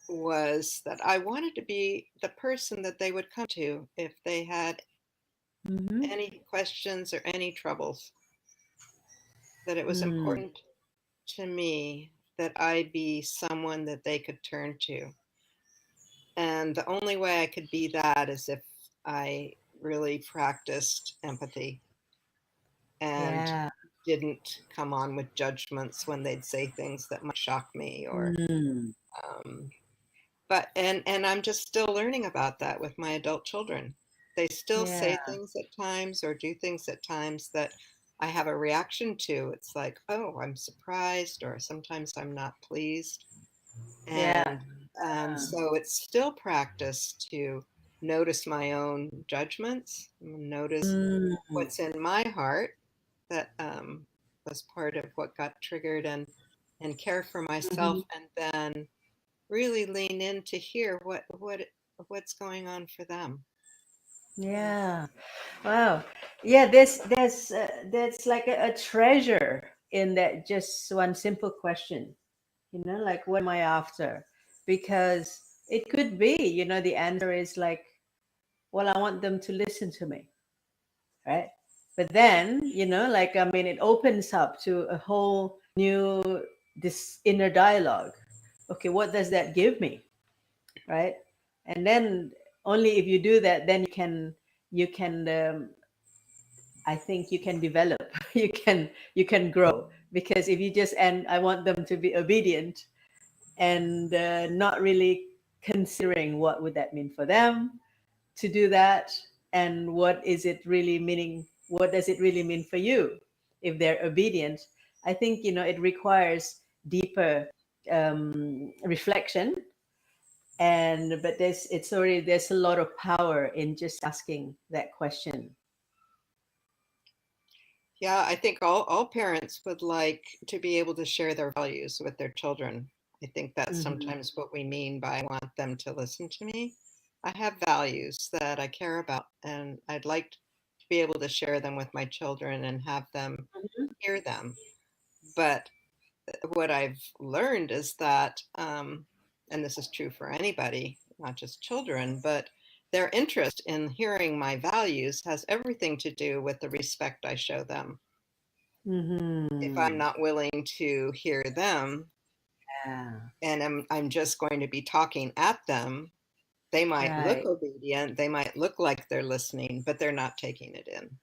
Speaker 2: was that I wanted to be the person that they would come to if they had
Speaker 1: Mm-hmm.
Speaker 2: any questions or any troubles. That it was
Speaker 1: Mm,
Speaker 2: important to me that I be someone that they could turn to. And the only way I could be that is if I really practiced empathy and
Speaker 1: yeah.
Speaker 2: didn't come on with judgments when they'd say things that might shock me or
Speaker 1: Mm,
Speaker 2: um, but and I'm just still learning about that with my adult children. They still
Speaker 1: yeah.
Speaker 2: say things at times or do things at times that I have a reaction to. It's like, oh, I'm surprised, or sometimes I'm not pleased.
Speaker 1: Yeah.
Speaker 2: And so it's still practice to notice my own judgments, notice
Speaker 1: Mm,
Speaker 2: what's in my heart that was part of what got triggered, and care for
Speaker 1: mhm.
Speaker 2: myself, and then really lean in to hear what's going on for them.
Speaker 1: Yeah. Wow. Yeah, there's like a treasure in that, just one simple question, like, what am I after? Because it could be, the answer is like, well, I want them to listen to me, right? But then, like, I mean, it opens up to a whole new, this inner dialogue. Okay, what does that give me, right? And then only if you do that, then you can I think you can develop. You can grow, because if you just, and I want them to be obedient, and not really considering what would that mean for them to do that, and what does it really mean for you if they're obedient. I think it requires deeper reflection, and but there's a lot of power in just asking that question.
Speaker 2: Yeah, I think all parents would like to be able to share their values with their children. I think that's
Speaker 1: Hmm.
Speaker 2: sometimes what we mean by I want them to listen to me. I have values that I care about, and I'd like to be able to share them with my children and have them hear them. But what I've learned is that, and this is true for anybody, not just children, but their interest in hearing my values has everything to do with the respect I show them. If I'm
Speaker 1: Hmm.
Speaker 2: not willing to hear them
Speaker 1: Yeah.
Speaker 2: and I'm just going to be talking at them, they might look
Speaker 1: Right.
Speaker 2: obedient, they might look like they're listening, but they're not taking it in.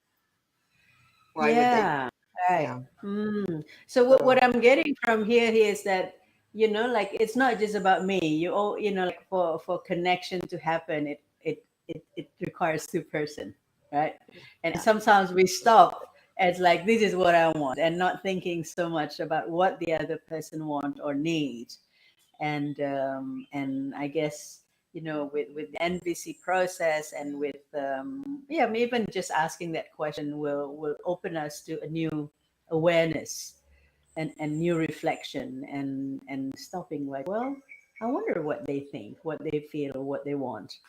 Speaker 2: Why would they?
Speaker 1: Yeah. Right.
Speaker 2: Yeah.
Speaker 1: Mm. So what
Speaker 2: So
Speaker 1: I'm getting from here is that, like it's not just about me. You all, like for connection to happen, it requires two person, right? And
Speaker 2: yeah.
Speaker 1: sometimes we stop as like this is what I want, and not thinking so much about what the other person want or need. And I guess with the NVC process and with yeah, even just asking that question will open us to a new awareness and new reflection and stopping like, well, I wonder what they think, what they feel, or what they want,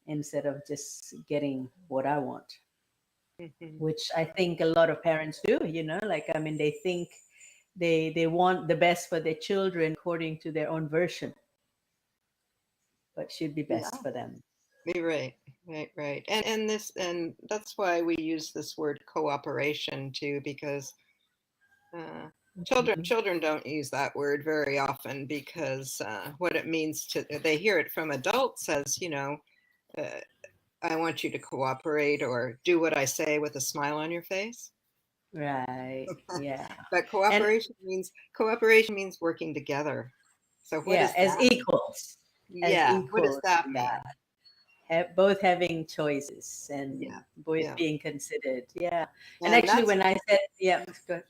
Speaker 1: instead of just getting what I want,
Speaker 2: Mhm.
Speaker 1: which I think a lot of parents do. Like, I mean, they think they want the best for their children according to their own version, what should be best
Speaker 2: Yeah.
Speaker 1: for them.
Speaker 2: You're right. Right, right. And that's why we use this word cooperation too, because Uh,
Speaker 1: Mhm.
Speaker 2: children don't use that word very often because what it means to they hear it from adults as uh, I want you to cooperate or do what I say with a smile on your face.
Speaker 1: Right. Yeah.
Speaker 2: But
Speaker 1: And
Speaker 2: cooperation means working together. So what
Speaker 1: yeah,
Speaker 2: does
Speaker 1: as
Speaker 2: that mean?
Speaker 1: equals, as
Speaker 2: Yeah, what does
Speaker 1: equals.
Speaker 2: that
Speaker 1: Yeah.
Speaker 2: mean?
Speaker 1: Both having choices and
Speaker 2: Yeah,
Speaker 1: both
Speaker 2: yeah,
Speaker 1: being considered. Yeah. And
Speaker 2: and
Speaker 1: actually,
Speaker 2: that's
Speaker 1: when I said, yeah, good.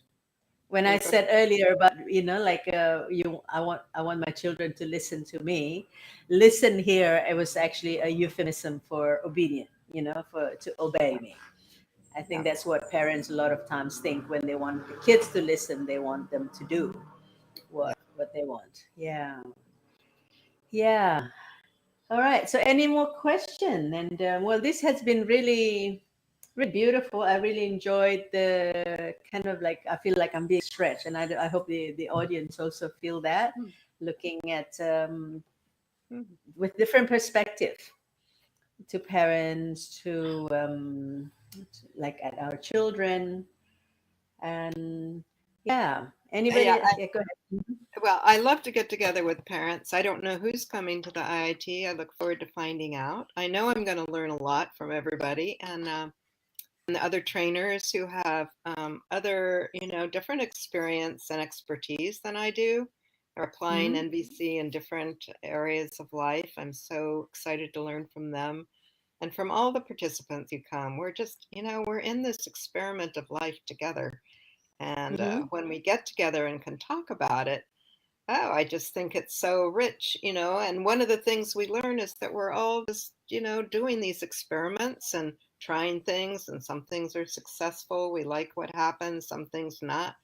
Speaker 1: When I
Speaker 2: yeah. Go ahead.
Speaker 1: said earlier about, like, I want my children to listen to me. Listen here, it was actually a euphemism for obedient, for to obey me. I think
Speaker 2: Yeah,
Speaker 1: that's what parents a lot of times think when they want the kids to listen. They want them to do
Speaker 2: yeah.
Speaker 1: what they want. Yeah, yeah. All right. So, any more question? And well, this has been really, really beautiful. I really enjoyed the kind of like I feel like I'm being stretched, and I hope the audience also feel that,
Speaker 2: Hmm,
Speaker 1: looking at
Speaker 2: hmm.
Speaker 1: with different perspective to parents, like at our children, and yeah.
Speaker 2: Yeah,
Speaker 1: Anybody? Yeah, go ahead.
Speaker 2: well, I love to get together with parents. I don't know who's coming to the IIT. I look forward to finding out. I know I'm going to learn a lot from everybody and the other trainers who have other, different experience and expertise than I do. They're applying
Speaker 1: Mhm.
Speaker 2: NVC in different areas of life. I'm so excited to learn from them and from all the participants who come. We're just, we're in this experiment of life together. And
Speaker 1: Mhm.
Speaker 2: when we get together and can talk about it, oh, I just think it's so rich, and one of the things we learn is that we're all just, doing these experiments and trying things, and some things are successful. We like what happens, some things not.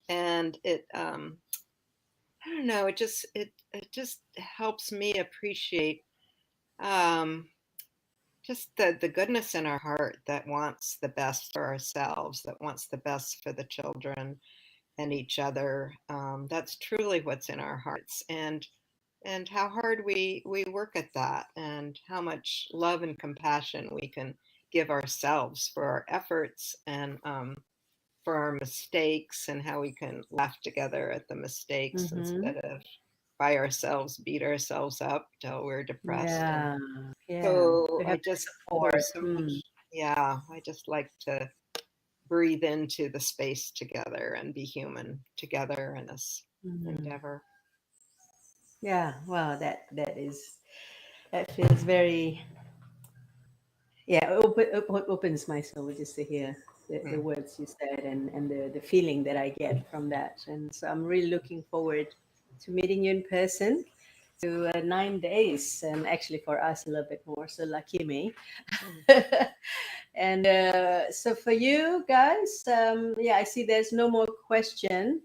Speaker 2: And I don't know, it just helps me appreciate um, just the goodness in our heart that wants the best for ourselves, that wants the best for the children and each other. That's truly what's in our hearts. And how hard we work at that and how much love and compassion we can give ourselves for our efforts and for our mistakes and how we can laugh together at the mistakes
Speaker 1: Mhm.
Speaker 2: instead of by ourselves beat ourselves up till we're depressed. And
Speaker 1: Yeah. Yeah.
Speaker 2: so
Speaker 1: To have
Speaker 2: I
Speaker 1: the
Speaker 2: just
Speaker 1: support.
Speaker 2: there's so
Speaker 1: Mm.
Speaker 2: much, yeah, I just like to breathe into the space together and be human together in this
Speaker 1: Mhm.
Speaker 2: endeavor.
Speaker 1: Yeah. Wow. That feels very, yeah, opens my soul just to hear the
Speaker 2: Mm.
Speaker 1: words you said, and the feeling that I get from that. And so I'm really looking forward to meeting you in person to 9 days, and actually for us a little bit more. So lucky me.
Speaker 2: Mm.
Speaker 1: And so for you guys, yeah, I see there's no more question.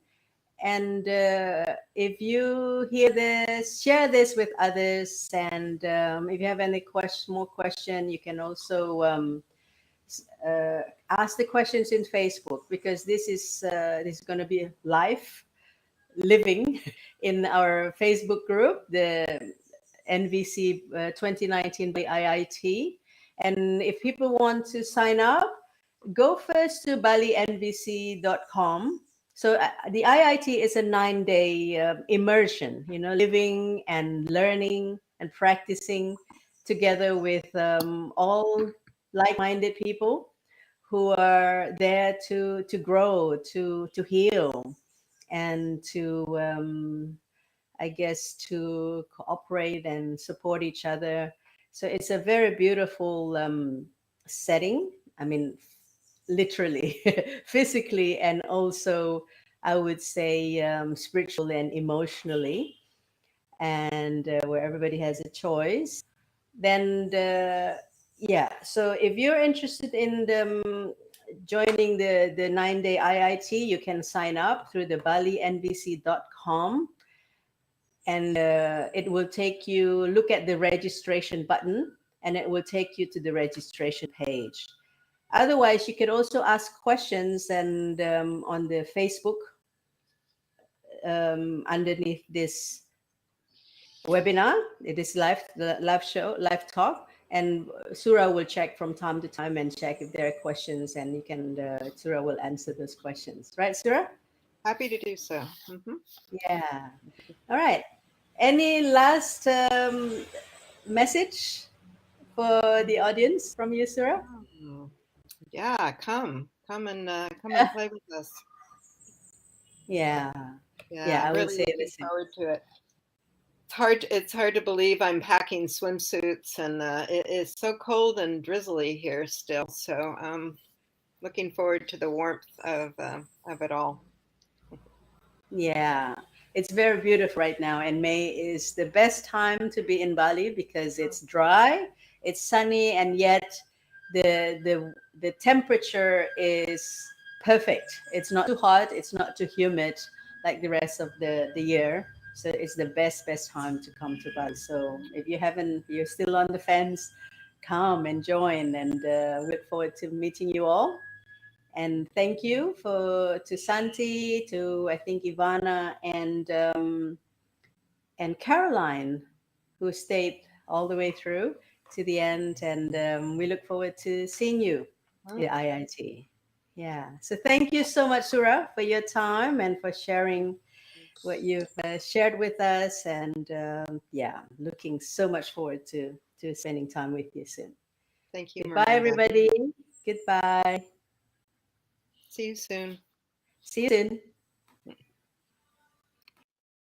Speaker 1: And if you hear this, share this with others. And if you have any more question, you can also ask the questions in Facebook, because this is going to be live living in our Facebook group, the NVC 2019 by IIT. And if people want to sign up, go first to balinvc.com. So the IIT is a 9-day immersion, living and learning and practicing together with all like-minded people who are there to grow, to heal, and to I guess to cooperate and support each other. So it's a very beautiful setting. I mean, literally, physically, and also I would say spiritually and emotionally, and where everybody has a choice. Then yeah. So if you're interested in joining the 9-day IIT, you can sign up through the balinvc.com, and it will take you, look at the registration button, and it will take you to the registration page. Otherwise, you could also ask questions and on the Facebook underneath this webinar. It is live show, live talk, and Sura will check from time to time and check if there are questions, and you can Sura will answer those questions. Right, Sura?
Speaker 2: Happy to do so.
Speaker 1: Yeah. All right. Any last message for the audience from you, Sura?
Speaker 2: Yeah, come and play with us.
Speaker 1: Yeah.
Speaker 2: Yeah,
Speaker 1: I would
Speaker 2: really
Speaker 1: say
Speaker 2: looking
Speaker 1: listen.
Speaker 2: forward to it. It's hard to believe I'm packing swimsuits, and it is so cold and drizzly here still. So looking forward to the warmth of it all.
Speaker 1: Yeah, it's very beautiful right now, and May is the best time to be in Bali because it's dry, it's sunny, and yet the temperature is perfect. It's not too hot, it's not too humid like the rest of the year. So it's the best time to come to Bali. So if you're still on the fence, come and join, and we look forward to meeting you all. And thank you to Santi, to I think Ivana and Caroline, who stayed all the way through to the end. And we look forward to seeing you at IIT. Yeah. So thank you so much, Sura, for your time and for sharing what you've shared with us. And yeah, looking so much forward to spending time with you soon.
Speaker 2: Thank you,
Speaker 1: Goodbye,
Speaker 2: Miranda.
Speaker 1: everybody. Goodbye.
Speaker 2: See you soon.
Speaker 1: See you soon.